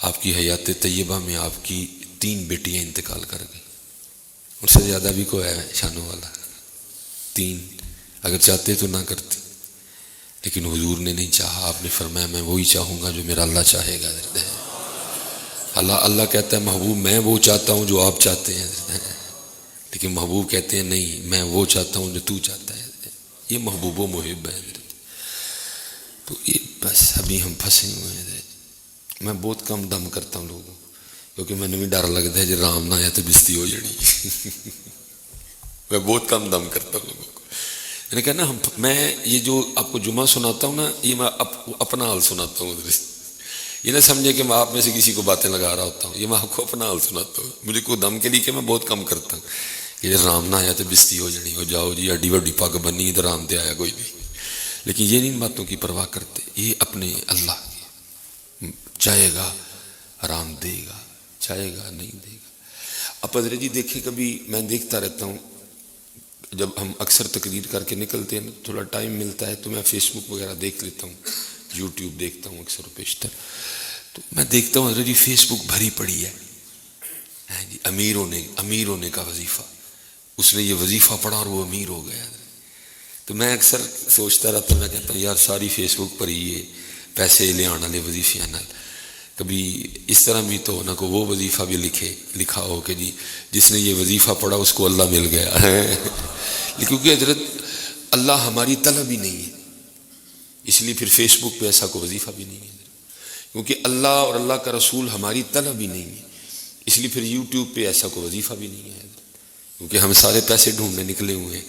آپ کی حیات طیبہ میں آپ کی 3 بیٹیاں انتقال کر گئیں، ان سے زیادہ بھی کوئی ہے شانوں والا؟ 3، اگر چاہتے تو نہ کرتے، لیکن حضور نے نہیں چاہا، آپ نے فرمایا میں وہی چاہوں گا جو میرا اللہ چاہے گا۔ اللہ کہتا ہے محبوب میں وہ چاہتا ہوں جو آپ چاہتے ہیں، لیکن محبوب کہتے ہیں نہیں میں وہ چاہتا ہوں جو تو چاہتا ہے۔ یہ محبوب و محب ہے۔ تو یہ بس ابھی ہم پھنسے ہوئے ہیں۔ میں بہت کم دم کرتا ہوں لوگوں، کیونکہ میں نے بھی ڈر لگتا ہے جی رام نہ آیا تو بستی ہو جانی۔ میں بہت کم دم کرتا ہوں لوگوں کو۔ میں نے کہا نا میں یہ جو آپ کو جمعہ سناتا ہوں نا، یہ میں اپنا حال سناتا ہوں۔ یہ نہ سمجھے کہ میں آپ میں سے کسی کو باتیں لگا رہا ہوتا ہوں، یہ میں آپ کو اپنا حال سناتا ہوں۔ مجھے کوئی دم کے لیے کہ میں بہت کم کرتا ہوں کہ جی رام نہ آیا تو بستی ہو جانی، ہو جاؤ جی اڈی وڈی پگ بنی تو رام تے آیا کوئی نہیں۔ لیکن یہ نہیں باتوں کی پرواہ کرتے، یہ اپنے اللہ کی، چاہے گا آرام دے گا، چاہے گا نہیں دے گا۔ اب حضرت جی دیکھیں، کبھی میں دیکھتا رہتا ہوں جب ہم اکثر تقریر کر کے نکلتے ہیں، تھوڑا ٹائم ملتا ہے تو میں فیس بک وغیرہ دیکھ لیتا ہوں، یوٹیوب دیکھتا ہوں اکثر و بیشتر۔ تو میں دیکھتا ہوں حضرت جی فیس بک بھری پڑی ہے جی امیر ہونے کا وظیفہ، اس نے یہ وظیفہ پڑھا اور وہ امیر ہو گیا۔ تو میں اکثر سوچتا رہتا ہوں، میں کہتا ہوں یار ساری فیس بک پر یہ پیسے لے آنے والے وظیفے نال کبھی اس طرح بھی تو نہ کو وہ وظیفہ بھی لکھا ہو کہ جی جس نے یہ وظیفہ پڑھا اس کو اللہ مل گیا ہے۔ کیونکہ حضرت اللہ ہماری طلب ہی نہیں ہے، اس لیے پھر فیس بک پہ ایسا کوئی وظیفہ بھی نہیں ہے، کیونکہ اللہ اور اللہ کا رسول ہماری طلب ہی نہیں ہے، اس لیے پھر یوٹیوب پہ ایسا کوئی وظیفہ بھی نہیں ہے، کیونکہ ہم سارے پیسے ڈھونڈنے نکلے ہوئے ہیں۔